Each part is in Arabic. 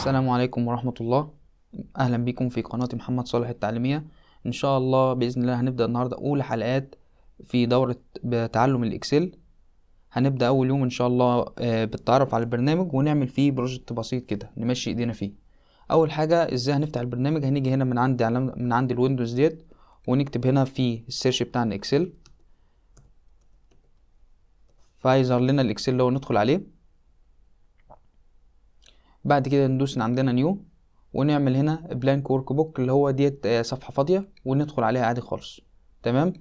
السلام عليكم ورحمة الله. أهلا بكم في قناة محمد صالح التعليمية. إن شاء الله بإذن الله هنبدأ النهاردة أولى حلقات في دورة بتعلم الإكسل. هنبدأ أول يوم إن شاء الله بالتعرف على البرنامج ونعمل فيه بروجكت بسيط كده نمشي إيدينا فيه. أول حاجة إزاي هنفتح البرنامج؟ هنيجي هنا من عند الويندوز ديت ونكتب هنا في السيرش بتاعنا إكسل، فهيظهر لنا الإكسل لو ندخل عليه. بعد كده ندوس عندنا نيو ونعمل هنا بلانك ورك بوك اللي هو ديت صفحة فاضية وندخل عليها عادي خالص. تمام.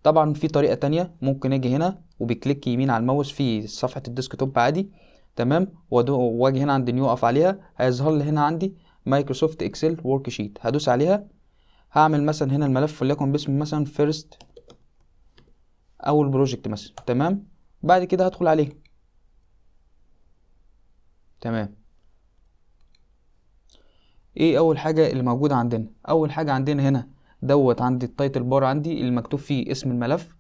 طبعا في طريقة تانية، ممكن اجي هنا وبكليك يمين على الماوس في صفحة الديسكتوب عادي. تمام. واجي هنا عند نيو اقف عليها، هيظهر لي هنا عندي مايكروسوفت اكسل ورك شيت، هدوس عليها. هعمل مثلا هنا الملف وليكن باسم مثلا فيرست اول بروجكت مثلا. تمام. بعد كده هدخل عليه. تمام. ايه اول حاجة اللي موجودة عندنا؟ اول حاجة عندنا هنا عندي التايتل بار عندي اللي مكتوب فيه اسم الملف.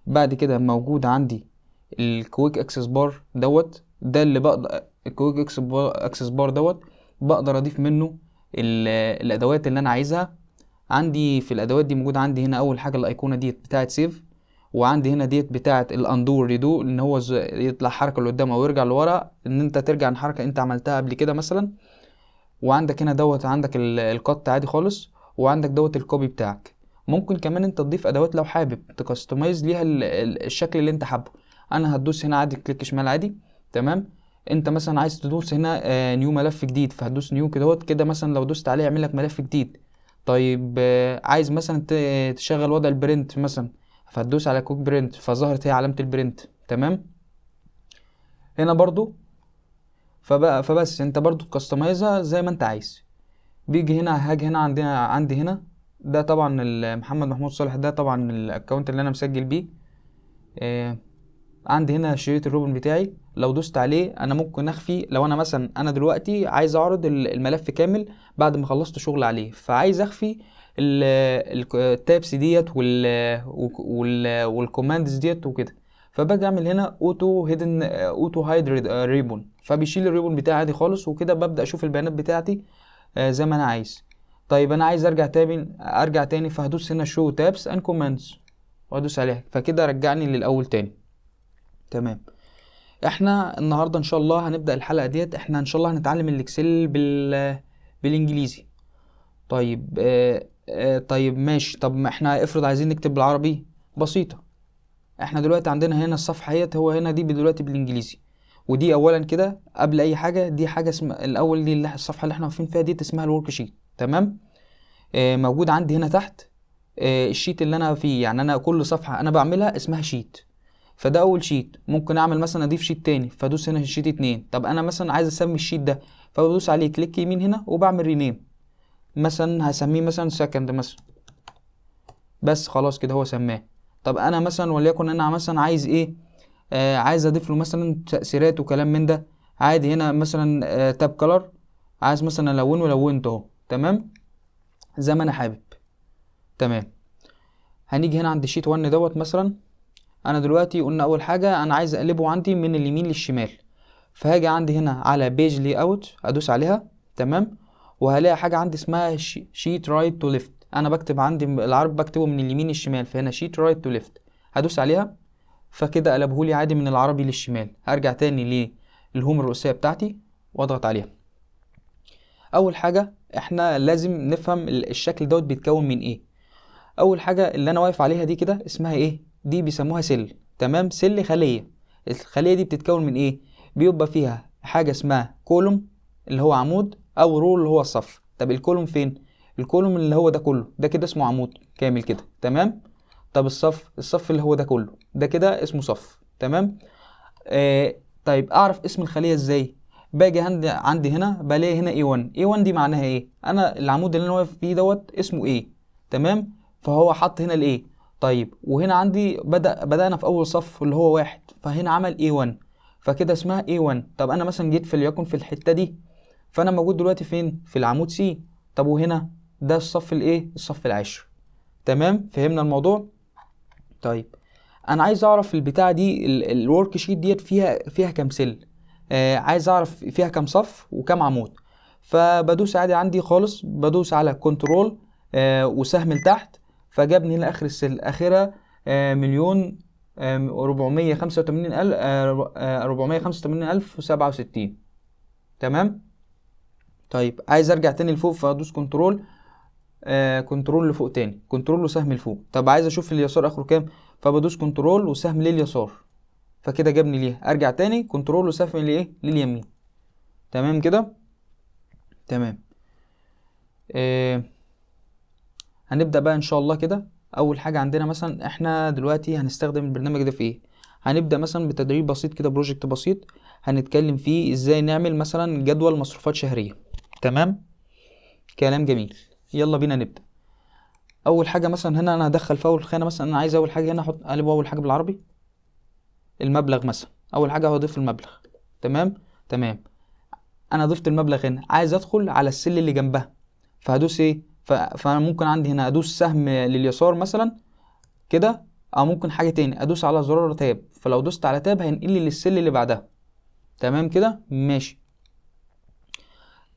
بعد كده موجود عندي الكويك اكسس بار ده اللي بقدر الكويك اكسس بار بقدر اضيف منه الادوات اللي انا عايزها. عندي في الادوات دي موجود عندي هنا اول حاجة الايقونة ديت بتاعة سيف، وعندي هنا ديت بتاعة الاندو ريدو ان هو يطلع حركة لقدام او يرجع لورا، ان انت ترجع عن حركة انت عملتها قبل كده مثلا. وعندك هنا عندك القط عادي خالص، وعندك الكوبي بتاعك. ممكن كمان انت تضيف ادوات لو حابب تكستمايز ليها الشكل اللي انت حابه. انا هتدوس هنا عادي كليك شمال عادي. تمام. انت مثلا عايز تدوس هنا نيو ملف جديد، فهتدوس نيو كده مثلا لو دوست عليه يعمل لك ملف جديد. طيب عايز مثلا تشغل وضع البرنت مثلا، فهتدوس على كويك برنت فظهرت هي علامة البرنت. تمام. هنا برضو فبس انت برضو تكستمايزها زي ما انت عايز. بيجي هنا هاجي هنا عندي هنا ده طبعا محمد محمود صالح، ده طبعا الاكونت اللي انا مسجل بيه. عندي هنا شريط الروبن بتاعي، لو دوست عليه انا ممكن اخفي. لو انا مثلا دلوقتي عايز اعرض الملف كامل بعد ما خلصت شغل عليه، فعايز اخفي التابس ديت والكوماندز ديت وكده، فباجي اعمل هنا اوتو هايد ريبون، فبيشيل الريبون بتاعي عادي خالص، وكده ببدا اشوف البيانات بتاعتي زي ما انا عايز. طيب انا عايز ارجع تاني فهدوس هنا شو تابس اند كوماندز وادوس عليها، فكده رجعني للاول تاني. تمام. احنا النهارده ان شاء الله هنبدا الحلقه ديت، احنا ان شاء الله هنتعلم الاكسل بالانجليزي. طيب طيب ماشي. طب ما احنا افرض عايزين نكتب بالعربي، بسيطه. احنا دلوقتي عندنا هنا الصفحه هو هنا دي دلوقتي بالانجليزي، ودي اولا كده قبل اي حاجه دي حاجه اسمها الاول، دي الصفحه اللي احنا واقفين فيها دي اسمها الورك شيت. تمام. موجود عندي هنا تحت الشيت اللي انا فيه، يعني انا كل صفحه انا بعملها اسمها شيت. فده اول شيت. ممكن اعمل مثلا اضيف شيت تاني فادوس هنا شيت 2. طب انا مثلا عايز اسمي الشيت ده، فبدوس عليه كليك يمين هنا وبعمل رينيم، مثلا هسميه مثلا سكند مثلا، بس خلاص كده هو سماه. طب انا مثلا وليكن انا مثلا عايز ايه؟ عايز اضيف له مثلا تأثيرات وكلام من ده، عادي. هنا مثلا تاب كلر، عايز مثلا الونه لونته اهو. تمام. زي ما انا حابب. تمام. هنيجي هنا عند شيت 1 مثلا. انا دلوقتي قلنا اول حاجه انا عايز اقلبه عندي من اليمين للشمال، فهاجي عندي هنا على بيج لي اوت ادوس عليها. تمام. وهلاقي حاجه عندي اسمها شيت رايت تو ليفت، انا بكتب عندي العربي بكتبه من اليمين للشمال، فهنا شيت رايت تو ليفت هدوس عليها، فكده قلبهولي عادي من العربي للشمال. هرجع تاني للهوم الرئيسيه بتاعتي واضغط عليها. اول حاجه احنا لازم نفهم الشكل بيتكون من ايه. اول حاجه اللي انا واقف عليها دي كده اسمها ايه؟ دي بيسموها سيل. تمام. سيل خليه. الخليه دي بتتكون من ايه؟ بيبقى فيها حاجه اسمها كولوم اللي هو عمود، او رو اللي هو الصف. طب الكولوم فين؟ الكولوم اللي هو ده كله ده كده اسمه عمود كامل كده. تمام. طب الصف اللي هو ده كله ده كده اسمه صف. تمام. طيب اعرف اسم الخليه ازاي؟ باجي عندي هنا بلاقي هنا A1. A1 دي معناها ايه؟ انا العمود اللي انا واقف فيه اسمه ايه. تمام. فهو حط هنا الايه. طيب وهنا عندي بدأنا في اول صف اللي هو 1، فهنا عمل A1 فكده اسمها A1. طب انا مثلا جيت ليكن في الحته دي، فانا موجود دلوقتي فين؟ في العمود C. طب وهنا ده الصف الايه؟ الصف العاشر. تمام. فهمنا الموضوع. طيب انا عايز اعرف البتاعه دي الورك شيت ديت فيها كام سيل. عايز اعرف فيها كام صف وكام عمود. فبدوس عادي عندي خالص، بدوس على كنترول وسهم لتحت، فجابني هنا اخر السل اخرها 1,485,485,067. تمام. طيب عايز ارجع تاني لفوق، فادوس كنترول كنترول لفوق تاني، كنترول وسهم لفوق. طب عايز اشوف اليسار اخره كام، فبدوس كنترول وسهم لليسار، فكده جابني ليها. ارجع تاني كنترول وسهم لايه لليمين. تمام كده. تمام. هنبدأ بقى ان شاء الله كده. اول حاجة عندنا مثلا احنا دلوقتي هنستخدم البرنامج ده في ايه. هنبدأ مثلا بتدريب بسيط كده، بروجكت بسيط هنتكلم فيه ازاي نعمل مثلا جدول مصروفات شهرية. تمام. كلام جميل. يلا بينا نبدأ. اول حاجة مثلا هنا انا هدخل في اول خانة، مثلا انا عايز اول حاجة هنا احط قلب اول حاجة بالعربي المبلغ مثلا. اول حاجة هضيف المبلغ. تمام. تمام. انا ضفت المبلغ هنا، عايز ادخل على السل اللي جنبها، فهدوس ايه فانا ممكن عندي هنا ادوس سهم لليسار مثلا كده، او ممكن حاجه تاني ادوس على زرار تاب، فلو دوست على تاب هينقل لي للسل اللي بعدها. تمام كده ماشي.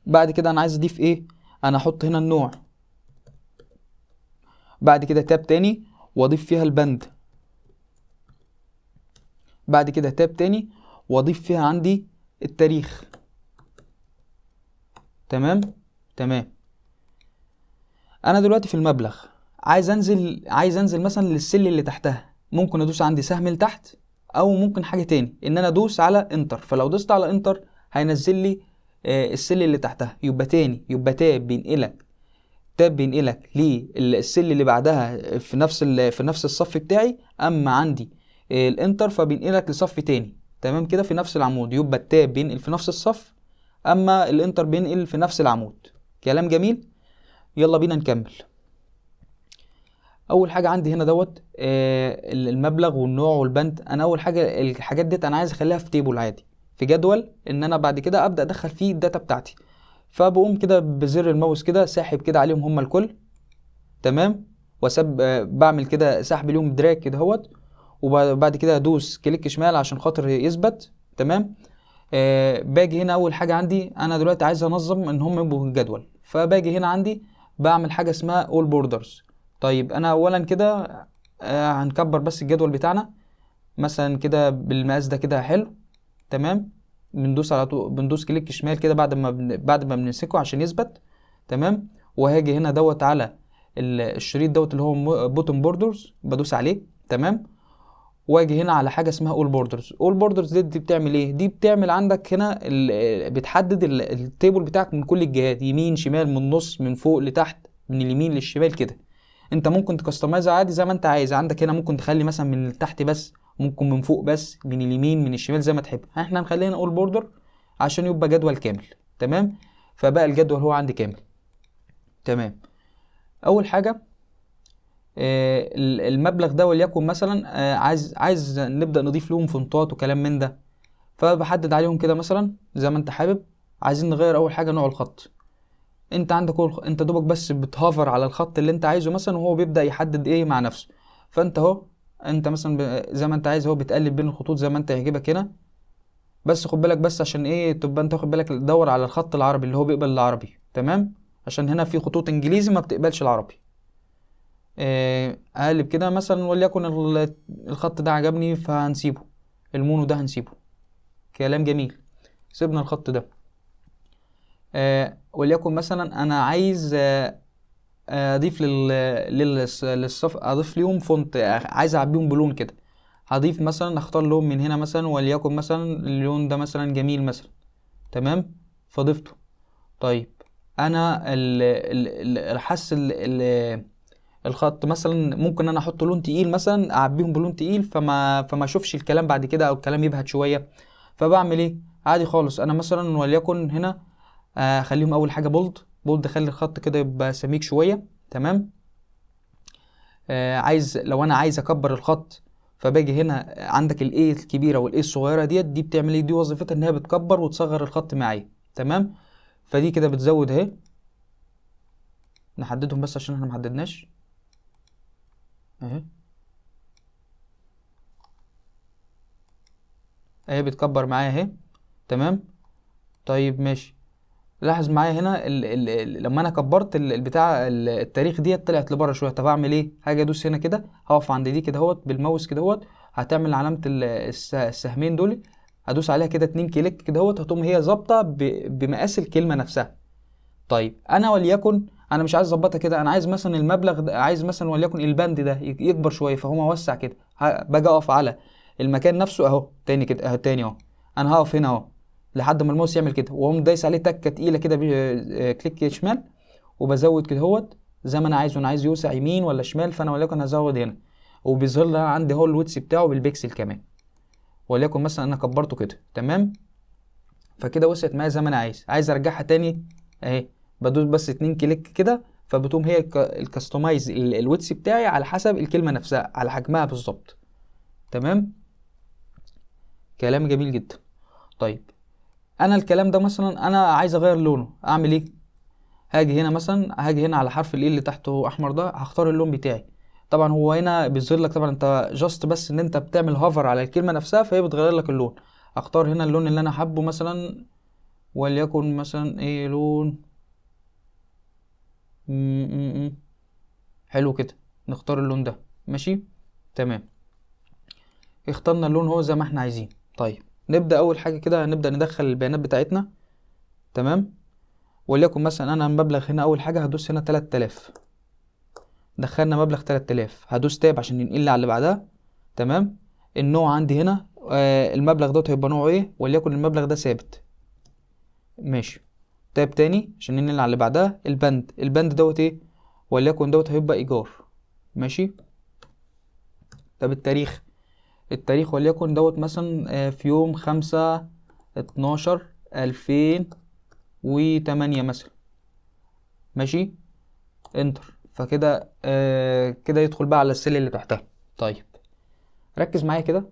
بعد كده انا عايز اضيف ايه، انا احط هنا النوع، بعد كده تاب تاني واضيف فيها البند، بعد كده تاب تاني واضيف فيها عندي التاريخ. تمام. تمام. انا دلوقتي في المبلغ، عايز انزل مثلا للسل اللي تحتها، ممكن ادوس عندي سهم لتحت، او ممكن حاجه تاني ان انا ادوس على انتر، فلو دوست على انتر هينزل لي السل اللي تحتها. يبقى تاني يبقى تاب بينقلك للسل اللي بعدها في نفس الصف بتاعي. اما عندي الانتر فبينقلك لصف تاني. تمام كده في نفس العمود. يبقى التاب بينقل في نفس الصف، اما الانتر بينقل في نفس العمود. كلام جميل. يلا بينا نكمل. اول حاجه عندي هنا المبلغ والنوع والبند. انا اول حاجه الحاجات ديت انا عايز اخليها في تيبل عادي، في جدول، ان انا بعد كده ابدا ادخل فيه الداتا بتاعتي. فبقوم كده بزر الماوس كده ساحب كده عليهم هم الكل. تمام. وسب بعمل كده سحب ليهم دراج كده اهوت، وبعد كده ادوس كليك شمال عشان خاطر يثبت. تمام. باجي هنا اول حاجه عندي انا دلوقتي عايز انظم ان هم يبقوا في الجدول، فباجي هنا عندي بعمل حاجه اسمها all borders. طيب انا اولا كده هنكبر بس الجدول بتاعنا مثلا كده بالمقاس ده كده حلو. تمام. بندوس على طول، بندوس كليك شمال كده بعد ما بنمسكه عشان يثبت. تمام. وهاجي هنا على الشريط اللي هو بوتن بوردرز، بدوس عليه. تمام. واجي هنا على حاجه اسمها اول بوردرز. اول بوردرز دي بتعمل ايه؟ دي بتعمل عندك هنا بتحدد التيبل بتاعك من كل الجهات، يمين شمال من النص من فوق لتحت من اليمين للشمال كده. انت ممكن تكستمايز عادي زي ما انت عايز. عندك هنا ممكن تخلي مثلا من تحت بس، ممكن من فوق بس، من اليمين من الشمال زي ما تحب. احنا هنخلينا اول بوردر عشان يبقى جدول كامل. تمام. فبقى الجدول هو عندي كامل. تمام. اول حاجه المبلغ ده وليكن مثلا عايز نبدأ نضيف لهم فونتات وكلام من ده، فبحدد عليهم كده مثلا زي ما انت حابب. عايزين نغير اول حاجة نوع الخط. انت عندك انت دوبك بس بتهافر على الخط اللي انت عايزه مثلا، وهو بيبدأ يحدد ايه مع نفسه. فانت اهو انت مثلا زي ما انت عايز، هو بتقلب بين الخطوط زي ما انت يعجبك هنا. بس خد بالك بس عشان ايه تبقى انت واخد بالك، دور على الخط العربي اللي هو بيقبل العربي. تمام. عشان هنا في خطوط انجليزي ما بتقبلش العربي. اقلب كده مثلا وليكن الخط ده عجبني فهنسيبه، المونو ده هنسيبه. كلام جميل. سيبنا الخط ده. وليكن مثلا انا عايز اضيف للصف، اضيف ليهم فونت، عايز اعبيهم بلون كده. هضيف مثلا اختار لون من هنا مثلا، وليكن مثلا اللون ده مثلا جميل مثلا. تمام. فضفته. طيب انا حاسس الخط مثلا ممكن انا احط لون تقيل مثلا، اعبيهم بلون تقيل فما اشوفش الكلام بعد كده، او الكلام يبهت شويه. فبعمل ايه عادي خالص، انا مثلا وليكن هنا اخليهم اول حاجه بولد اخلي الخط كده يبقى سميك شويه. تمام. لو انا عايز اكبر الخط، فباجي هنا عندك الايه الكبيره والايه الصغيره دي بتعمل ايه؟ دي وظيفتها ان هي بتكبر وتصغر الخط معايا. تمام. فدي كده بتزود اهي. نحددهم بس عشان احنا محددناش اهي. اهي بتكبر معايا اهي. تمام. طيب ماشي. لاحظ معايا هنا لما انا كبرت البتاع التاريخ ديت طلعت لبره شويه. طب اعمل ايه؟ هاجي ادوس هنا كده، هقف عند دي كده اهوت بالماوس كده اهوت، هتعمل علامه السهمين دول، هدوس عليها كده 2 كليك كده اهوت، هتقوم هي ظابطه بمقاس الكلمه نفسها. طيب انا وليكن انا مش عايز اظبطها كده، انا عايز مثلا المبلغ ده، عايز مثلا وليكن البند ده يكبر شويه، فهو اوسع كده، باجي اقف على المكان نفسه اهو تاني كده اهو، تاني اهو، انا هقف هنا اهو لحد ما الماوس يعمل كده، واقوم دايس عليه تكه تقيله كده كليك شمال، وبزود كده اهوت زي ما انا عايز. وانا عايز يوسع يمين ولا شمال، فانا وليكن هزود هنا، وبيظهر لي عندي هو الويتس بتاعه بالبيكسل كمان، وليكن مثلا انا كبرته كده تمام. فكده وسعت معايا زي ما انا عايز. عايز ارجعها تاني اهي، بدوس بس 2 كليك كده، فبتقوم هي الكاستمايز الويتس بتاعي على حسب الكلمه نفسها، على حجمها بالظبط. تمام، كلام جميل جدا. طيب انا الكلام ده مثلا انا عايز اغير لونه، اعمل ايه؟ هاجي هنا مثلا، هاجي هنا على حرف ال اللي تحته احمر ده، هختار اللون بتاعي. طبعا هو هنا بيظهر لك، طبعا انت جاست بس ان انت بتعمل هوفر على الكلمه نفسها فهي بتغير لك اللون. اختار هنا اللون اللي انا حابه مثلا، وليكن مثلا ايه لون حلو كده، نختار اللون ده ماشي تمام. اخترنا اللون هو زي ما احنا عايزين. طيب نبدأ اول حاجة كده، نبدأ ندخل البيانات بتاعتنا. تمام، وليكن مثلا انا المبلغ هنا اول حاجة هدوس هنا 3000، دخلنا مبلغ 3000، هدوس تاب عشان ينقل لي على اللي بعدها. تمام، النوع عندي هنا المبلغ دوت هيبقى نوعه ايه، وليكن المبلغ ده ثابت ماشي. تاب تاني عشان ننقل على اللي بعدها. البند دوت ايه، وليكن دوت هيبقى ايجار ماشي. طب التاريخ وليكن دوت مثلا في يوم 5/12/2008 مثلا ماشي، انتر. فكده كده يدخل بقى على السل اللي تحتها. طيب ركز معايا كده،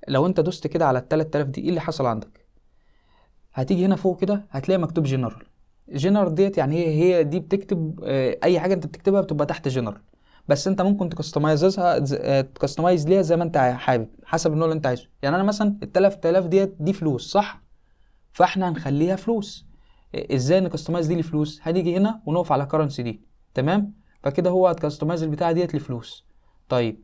لو انت دوست كده على 3000 دي، ايه اللي حصل عندك؟ هتيجي هنا فوق كده هتلاقي مكتوب جنرال. جنرال ديت يعني هي دي بتكتب اي حاجه انت بتكتبها بتبقى تحت جنرال، بس انت ممكن تكستمايز ليها زي ما انت حابب حسب النوع اللي انت عايزه. يعني انا مثلا ال 3000 دي فلوس صح، فاحنا هنخليها فلوس. ازاي نكستمايز دي لفلوس؟ هنيجي هنا ونقف على كرنسي دي تمام، فكده هو هتكستمايز البتاعه ديت لفلوس. طيب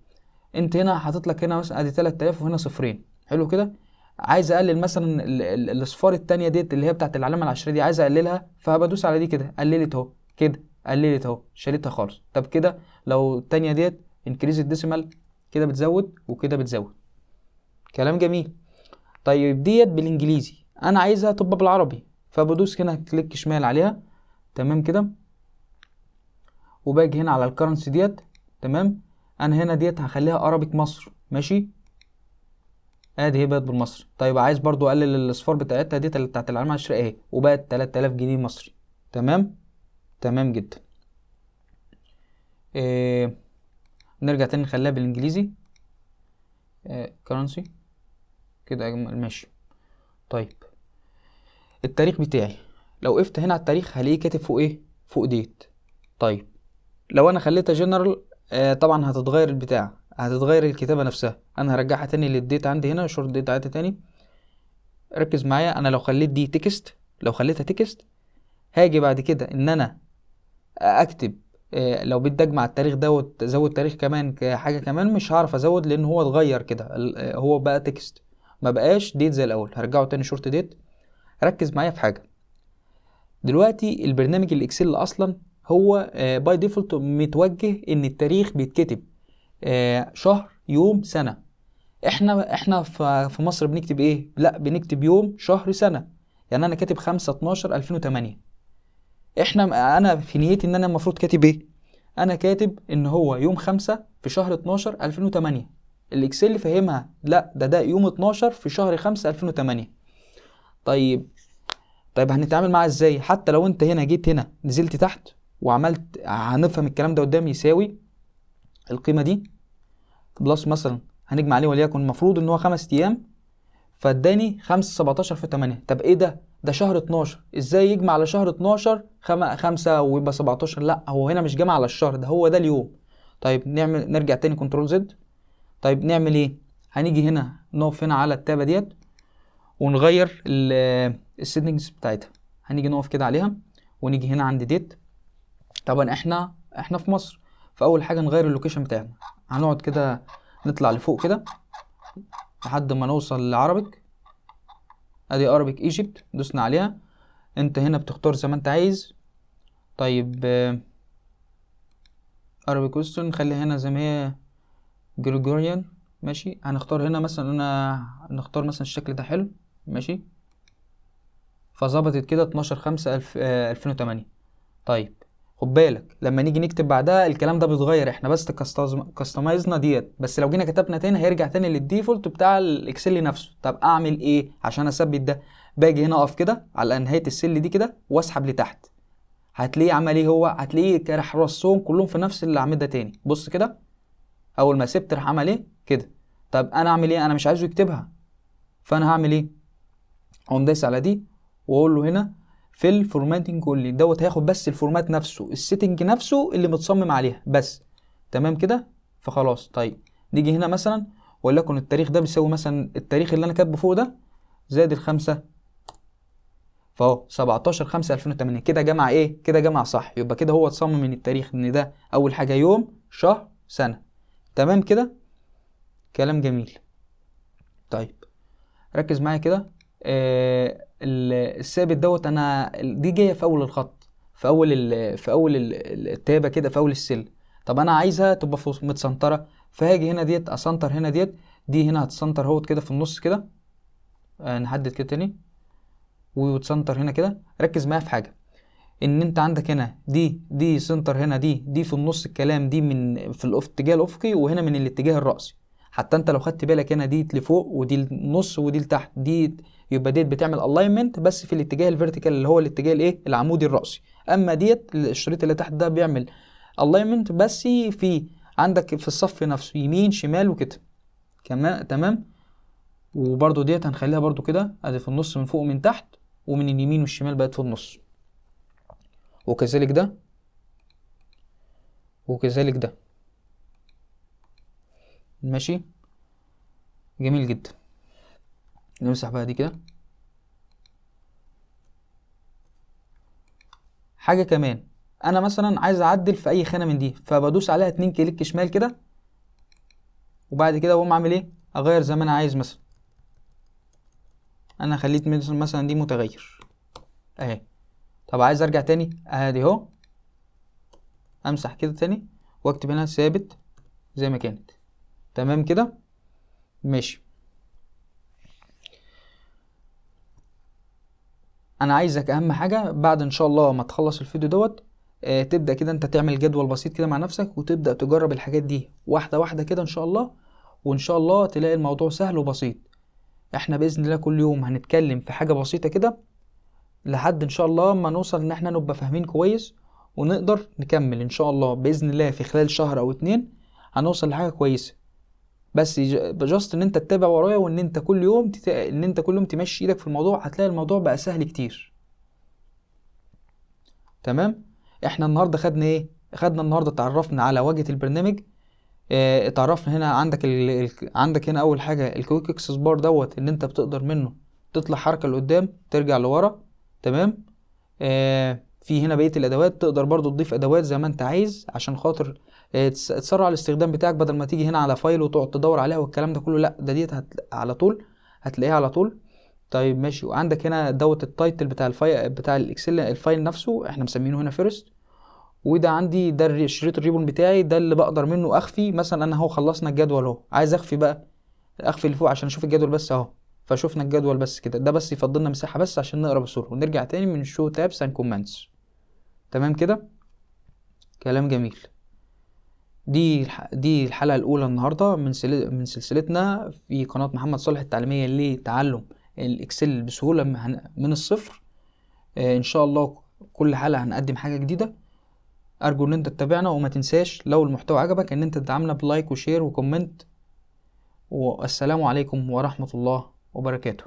انت هنا حاطط لك هنا مثلا ادي 3000 وهنا صفرين، حلو كده. عايز اقلل مثلا الاصفار التانية ديت اللي هي بتاعت العلامه العشريه دي، عايز اقللها، فبدوس على دي كده، قللت اهو كده، قللت اهو، شالتها خالص. طب كده لو التانية ديت انكريز الديسيمال كده بتزود وكده بتزود، كلام جميل. طيب ديت بالانجليزي، انا عايزها تبقى بالعربي، فبدوس هنا كليك شمال عليها تمام كده، وباجي هنا على الكرنسي ديت تمام. انا هنا ديت هخليها ارابيك مصر ماشي، ادي هي بقت بالمصري. طيب عايز برضو اقلل الاصفار بتاعتها ديت اللي بتاعت العلامه العشريه اهي، وبقت 3000 جنيه مصري. تمام، تمام جدا. نرجع تاني نخليها بالانجليزي كرنسي كده ماشي. طيب التاريخ بتاعي، لو وقفت هنا على التاريخ هلاقيه كاتب فوق ايه، فوق ديت. طيب لو انا خليتها جنرال طبعا هتتغير البتاع، هتتغير الكتابه نفسها. انا هرجعها تاني للديت عندي هنا، شورت ديت عادي تاني. ركز معايا، انا لو خليت دي تكست، لو خليتها تكست هاجي بعد كده ان انا اكتب لو بدي اجمع التاريخ دوت ازود تاريخ كمان حاجه كمان، مش هعرف ازود لان هو اتغير كده هو بقى تكست، ما بقاش ديت زي الاول. هرجعه تاني شورت ديت. ركز معايا في حاجه، دلوقتي البرنامج الاكسل اصلا هو باي ديفولت متوجه ان التاريخ بيتكتب شهر يوم سنه. احنا في مصر بنكتب ايه؟ لا بنكتب يوم شهر سنه. يعني انا كاتب 5/12/2008. انا في نيتي ان انا المفروض كاتب ايه؟ انا كاتب ان هو يوم 5 في شهر 12/2008. الاكسل فهمها لا ده يوم 12 في شهر 5/2008. طيب هنتعامل معاه ازاي؟ حتى لو انت هنا جيت هنا نزلت تحت وعملت، هنفهم الكلام ده قدام، يساوي القيمه دي بلس مثلا هنجمع عليه، وليكن المفروض ان هو 5 ايام، فاداني 5/17/8. طب ايه ده شهر 12، ازاي يجمع على شهر 12 5 ويبقى 17؟ لا هو هنا مش جمع على الشهر ده، هو ده اليوم. طيب نرجع تاني كنترول زد. طيب نعمل ايه؟ هنيجي هنا نقف هنا على التابه ديت ونغير السيتنجز بتاعتها. هنيجي نقف كده عليها ونيجي هنا عند ديت. طبعا احنا في مصر، فاول حاجه نغير اللوكيشن بتاعنا. هنقعد كده نطلع لفوق كده لحد ما نوصل لعربك. ادي عربك ايجيبت، دوسنا عليها. انت هنا بتختار زي ما انت عايز. طيب عربك ويسترن نخليها هنا زي ما هي جريجوريان، ماشي. هنختار هنا مثلا نختار مثلا الشكل ده حلو، ماشي. فظبطت كده 12/5/2008. طيب خد بالك لما نيجي نكتب بعدها الكلام ده بيتغير، احنا بس كاستمايزنا ديت، بس لو جينا كتبنا تاني هيرجع تاني للديفولت بتاع الاكسل نفسه. طب اعمل ايه عشان اثبت ده؟ باجي هنا اقف كده على نهايه السل دي كده واسحب لتحت. هتلاقيه عمل ايه؟ هتلاقيه راح رصهم كلهم في نفس الاعمده تاني. بص كده، اول ما سبت راح عمل ايه كده. طب انا اعمل ايه؟ انا مش عايزه يكتبها، فانا هعمل ايه؟ اقوم دايس على دي واقول له هنا في الفورماتنج كل دوت، هياخد بس الفورمات نفسه، السيتنج نفسه اللي متصمم عليها بس. تمام كده، فخلاص. طيب نيجي هنا مثلا وليكن التاريخ ده بيساوي مثلا التاريخ اللي انا كاتبه فوق ده زائد الخمسة، فاهو 17/5/2008 كده جمع ايه؟ كده جمع صح. يبقى كده هو اتصمم من التاريخ ان ده اول حاجه يوم شهر سنه. تمام كده، كلام جميل. طيب ركز معايا كده. الثابت دوت انا دي جايه في اول الخط، في اول التابه كده، في اول السل. طب انا عايزها تبقى متسنطره، فهاجي هنا ديت اسنطر هنا ديت. دي هنا هتسنطر اهوت كده في النص كده. نحدد كده تاني وتسنطر هنا كده. ركز معايا في حاجه، ان انت عندك هنا دي سنتر هنا، دي في النص الكلام، دي من في الاتجاه الافقي وهنا من الاتجاه الرأسي. حتى انت لو خدت بالك هنا دي لفوق ودي النص ودي لتحت، دي يبقى ديت بتعمل الاينمنت بس في الاتجاه الفيرتيكال اللي هو الاتجاه الايه العمودي الرأسي. اما ديت الشريط اللي تحت ده بيعمل الاينمنت بس في عندك في الصف نفسه يمين شمال وكده. كمان تمام. وبرده ديت هنخليها برده كده، ادي في النص من فوق ومن تحت، ومن اليمين والشمال بقت في النص، وكذلك ده وكذلك ده. ماشي، جميل جدا. نمسح بقى دي كده. حاجة كمان، انا مثلا عايز اعدل في اي خانة من دي، فبدوس عليها 2 كليك شمال كده، وبعد كده اقوم اعمل ايه؟ اغير زي ما انا عايز. مثلا انا خليت مثلا دي متغير اهي. طب عايز ارجع تاني ادي اهو، امسح كده تاني واكتب هنا ثابت زي ما كانت. تمام كده، ماشي. انا عايزك اهم حاجة بعد ان شاء الله ما تخلص الفيديو دوت، تبدأ كده انت تعمل جدول بسيط كده مع نفسك، وتبدأ تجرب الحاجات دي واحدة واحدة كده ان شاء الله. وان شاء الله تلاقي الموضوع سهل وبسيط. احنا بإذن الله كل يوم هنتكلم في حاجة بسيطة كده لحد ان شاء الله ما نوصل ان احنا نبقى فاهمين كويس، ونقدر نكمل ان شاء الله بإذن الله في خلال شهر او 2 هنوصل لحاجة كويسة. بس جاست ان انت تتابع ورايا، وان انت كل يوم ان انت كل يوم تمشي ايدك في الموضوع، هتلاقي الموضوع بقى سهل كتير. تمام. احنا النهارده خدنا ايه؟ خدنا النهارده اتعرفنا على واجهة البرنامج. اتعرفنا هنا عندك عندك هنا اول حاجة الكويك اكسس بار دوت، ان انت بتقدر منه تطلع حركة لقدام ترجع لورا. تمام. في هنا بقية الادوات، تقدر برضو تضيف ادوات زي ما انت عايز عشان خاطر تسرع الاستخدام بتاعك، بدل ما تيجي هنا على فايل وتقعد تدور عليها والكلام ده كله. لا، ده ديت على طول هتلاقيها على طول. طيب ماشي. وعندك هنا دوت التايتل بتاع الفايل بتاع الاكسل، الفايل نفسه احنا مسمينه هنا فيرست. وده عندي ده شريط الريبون بتاعي، ده اللي بقدر منه اخفي. مثلا انا اهو خلصنا الجدول اهو، عايز اخفي بقى، اخفي اللي فوق عشان اشوف الجدول بس اهو. فشوفنا الجدول بس كده، ده بس يفضلنا مساحة بس عشان نقرا بسرعة، ونرجع تاني من شو تابس اند كومنتس. تمام كده، كلام جميل. دي الحلقة الأولى النهاردة من سلسلتنا في قناة محمد صالح التعليمية لتعلم الإكسل بسهولة من الصفر. إن شاء الله كل حلقة هنقدم حاجة جديدة. أرجو إن أنت تتابعنا، وما تنساش لو المحتوى عجبك إن أنت تدعمنا بلايك وشير وكومنت. والسلام عليكم ورحمة الله وبركاته.